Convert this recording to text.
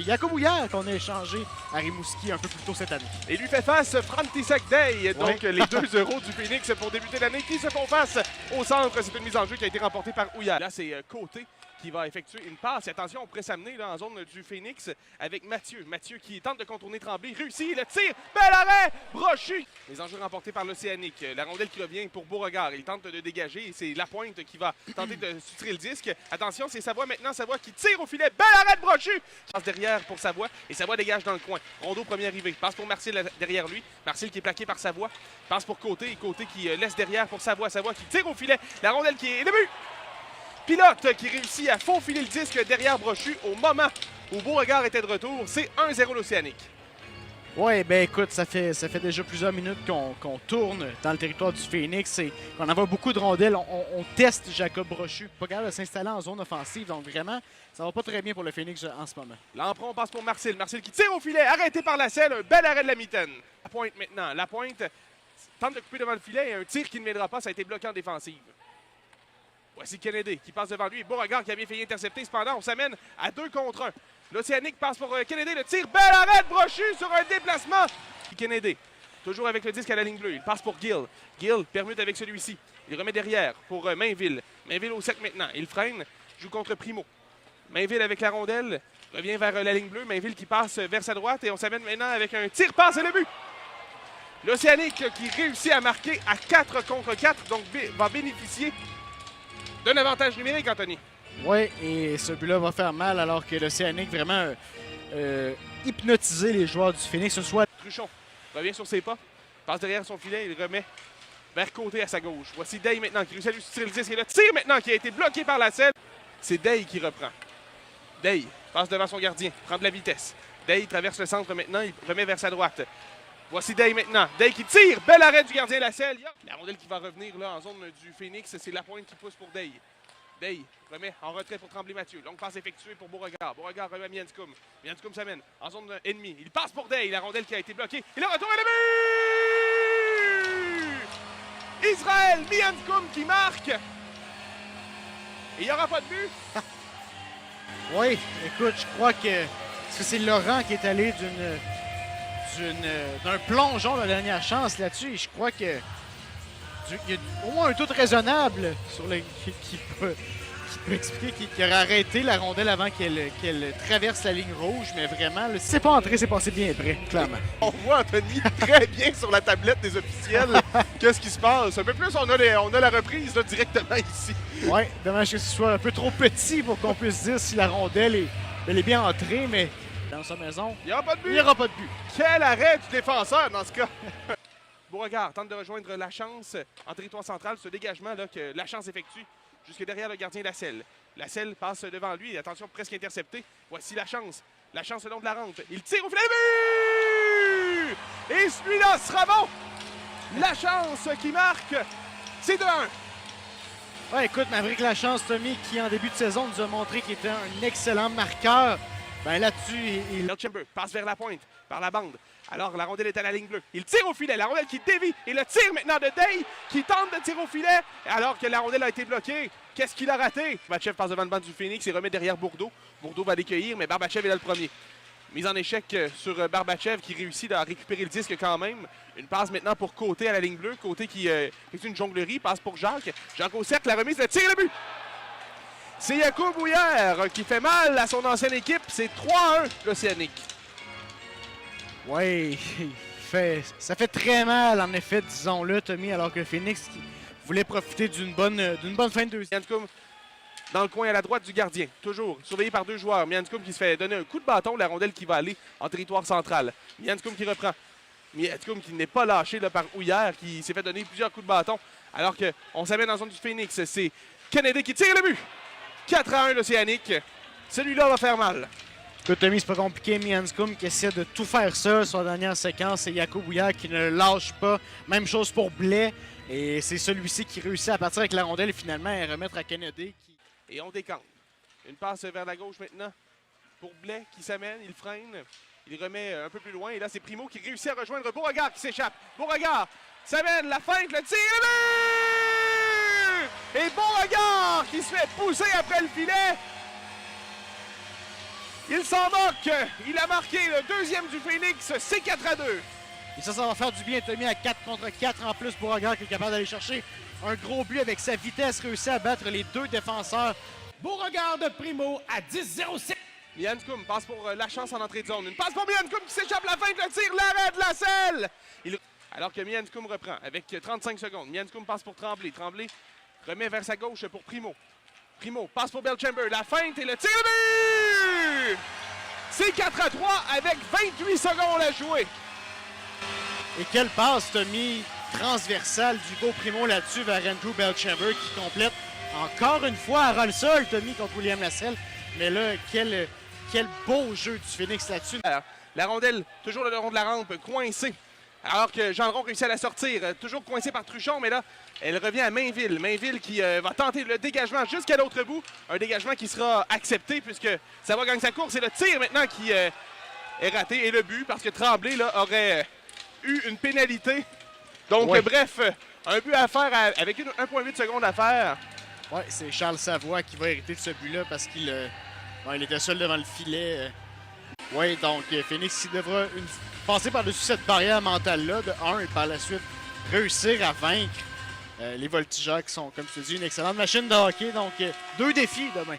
Jacob Houillard qu'on a échangé à Rimouski un peu plus tôt cette année. Et lui fait face František Dej. Donc les 2 euros du Phoenix pour débuter l'année qui se font face au centre. C'est une mise en jeu qui a été remportée par Houillard. Là, c'est Côté qui va effectuer une passe. Et attention, on pourrait s'amener en zone du Phoenix avec Mathieu. Mathieu qui tente de contourner Tremblay. Réussit le tir. Bel arrêt. Brochu. Les enjeux remportés par l'Océanique. La rondelle qui revient pour Beauregard. Il tente de dégager. C'est Lapointe qui va tenter de sutrer le disque. Attention, c'est Savoie maintenant. Savoie qui tire au filet. Bel arrêt de Brochu. Passe derrière pour Savoie. Et Savoie dégage dans le coin. Rondeau premier arrivé. Passe pour Marcel derrière lui. Marcel qui est plaqué par Savoie. Passe pour Côté. Et Côté qui laisse derrière pour Savoie. Savoie qui tire au filet. La rondelle qui est le but. Pilote qui réussit à faufiler le disque derrière Brochu au moment où Beauregard était de retour. C'est 1-0 l'Océanique. Ouais, ben écoute, ça fait déjà plusieurs minutes qu'on tourne dans le territoire du Phoenix et qu'on envoie beaucoup de rondelles. On teste Jacob Brochu. Pas capable de s'installer en zone offensive, donc vraiment, ça va pas très bien pour le Phoenix en ce moment. L'emprunt passe pour Marcel. Marcel qui tire au filet, arrêté par la selle. Un bel arrêt de la mitaine. La pointe maintenant. La pointe tente de couper devant le filet et un tir qui ne mènera pas. Ça a été bloqué en défensive. Voici Kennedy qui passe devant lui. Beauregard qui a bien failli intercepter. Cependant, on s'amène à 2 contre 1. L'Océanique passe pour Kennedy. Le tir, bel arrêt de Brochu sur un déplacement. Kennedy, toujours avec le disque à la ligne bleue. Il passe pour Gill. Gill permute avec celui-ci. Il remet derrière pour Mainville. Mainville au sec maintenant. Il freine, joue contre Primo. Mainville avec la rondelle, revient vers la ligne bleue. Mainville qui passe vers sa droite et on s'amène maintenant avec un tir-passe et le but. L'Océanique qui réussit à marquer à 4 contre 4, donc va bénéficier d'un avantage numérique, Anthony. Oui, et ce but-là va faire mal alors que l'Océanique vraiment hypnotisé les joueurs du Phoenix. Ce soit Truchon revient sur ses pas, passe derrière son filet, il remet vers Côté à sa gauche. Voici Dej maintenant qui réussit à lui tirer le disque et le tir maintenant qui a été bloqué par la selle. C'est Dej qui reprend. Dej passe devant son gardien, prend de la vitesse. Dej traverse le centre maintenant, il remet vers sa droite. Voici Dej maintenant. Dej qui tire. Bel arrêt du gardien la selle. La rondelle qui va revenir là en zone du Phoenix, c'est Lapointe qui pousse pour Dej. Dej remet en retrait pour Tremblay Mathieu. Longue passe effectuée pour Beauregard. Beauregard remet à Mianscum. Mianscum s'amène en zone ennemie. Il passe pour Dej. La rondelle qui a été bloquée. Et le retour et le but! Israël Mianscum qui marque. Et il n'y aura pas de but. oui, écoute, je crois que c'est Laurent qui est allé d'un plongeon de la dernière chance là-dessus. Et je crois que il y a au moins un tout raisonnable sur qui peut expliquer qu'il aurait arrêté la rondelle avant qu'elle traverse la ligne rouge. Mais vraiment, si c'est pas entré, c'est passé bien près, clairement. On voit Anthony très bien sur la tablette des officiels. Qu'est-ce qui se passe? Un peu plus, on a la reprise là, directement ici. Oui, dommage que ce soit un peu trop petit pour qu'on puisse dire si la rondelle est bien entrée, mais dans sa maison, il n'y aura pas de but. Il n'y aura pas de but. Quel arrêt du défenseur dans ce cas. Beauregard tente de rejoindre la chance en territoire central. Ce dégagement là que la chance effectue jusque derrière le gardien Lasselle. Lasselle passe devant lui. Attention, presque intercepté. Voici la chance. La chance le long de la rampe. Il tire au filet. But! Et celui-là sera bon. La chance qui marque. C'est 2-1. Ouais, écoute, Maverick Lachance, Tommy, qui en début de saison nous a montré qu'il était un excellent marqueur. Ben là-dessus, il... Chamber passe vers la pointe, par la bande. Alors la rondelle est à la ligne bleue. Il tire au filet. La rondelle qui dévie. Et le tir maintenant de Dej qui tente de tirer au filet. Alors que la rondelle a été bloquée. Qu'est-ce qu'il a raté? Barbachev passe devant le banc du Phoenix et remet derrière Bourdeau. Bourdeau va l'écueillir, mais Barbachev est là le premier. Mise en échec sur Barbachev qui réussit à récupérer le disque quand même. Une passe maintenant pour Côté à la ligne bleue. Côté qui effectue une jonglerie. Passe pour Jacques. Jacques au cercle. La remise, le tir et le but. C'est Jacob Houillard qui fait mal à son ancienne équipe. C'est 3-1 l'Océanique. Oui, ça fait très mal, en effet, disons-le, Tommy, alors que Phoenix voulait profiter d'une bonne fin de deuxième. Mianscum dans le coin à la droite du gardien, toujours surveillé par 2 joueurs. Mianscum qui se fait donner un coup de bâton, la rondelle qui va aller en territoire central. Mianscum qui reprend. Mianscum qui n'est pas lâché là, par Houillard, qui s'est fait donner plusieurs coups de bâton, alors qu'on s'amène dans la zone du Phoenix. C'est Kennedy qui tire le but. 4-1 l'Océanique. Celui-là va faire mal. Écoute, Tommy, c'est pas compliqué. Mianscum qui essaie de tout faire seul sur la dernière séquence. Et Jacob Houillard qui ne le lâche pas. Même chose pour Blais. Et c'est celui-ci qui réussit à partir avec la rondelle et finalement à remettre à Kennedy. Et on décante. Une passe vers la gauche maintenant pour Blais qui s'amène. Il freine. Il remet un peu plus loin. Et là, c'est Primo qui réussit à rejoindre Beauregard qui s'échappe. Beauregard s'amène. La feinte, le tir. Et Beauregard qui se fait pousser après le filet. Il s'en moque. Il a marqué le deuxième du Phoenix. C'est 4-2. Et ça va faire du bien, Tommy, à 4 contre 4 en plus. Beauregard qui est capable d'aller chercher un gros but avec sa vitesse, réussit à battre les deux défenseurs. Beauregard de Primo à 10-0-7. Miankoum passe pour la chance en entrée de zone. Une passe pour Miankoum qui s'échappe la fin de le tir. L'arrêt de la selle. Alors que Miankoum reprend avec 35 secondes. Miankoum passe pour Tremblay. Tremblay remet vers sa gauche pour Primo. Primo passe pour Belchamber. La feinte et le tir de but! C'est 4-3 avec 28 secondes à jouer. Et quelle passe, Tommy, transversale d'Hugo Primo là-dessus vers Andrew Belchamber qui complète encore une fois à ras le sol, Tommy, contre William Lasselle. Mais là, quel beau jeu du Phoenix là-dessus. La rondelle, toujours le long de la rampe, coincée. Alors que Gendron réussit à la sortir, toujours coincé par Truchon, mais là, elle revient à Mainville. Mainville qui va tenter le dégagement jusqu'à l'autre bout. Un dégagement qui sera accepté puisque ça va gagner sa course. Et le tir maintenant qui est raté et le but parce que Tremblay là, aurait eu une pénalité. Donc, ouais. Bref, un but à faire avec 1,8 secondes à faire. Oui, c'est Charles Savoie qui va hériter de ce but-là parce qu'il il était seul devant le filet. Oui, donc Phoenix il devra passer par-dessus cette barrière mentale-là de 1 et par la suite réussir à vaincre les Voltigeurs qui sont, comme je te dis, une excellente machine de hockey. Donc, 2 défis demain.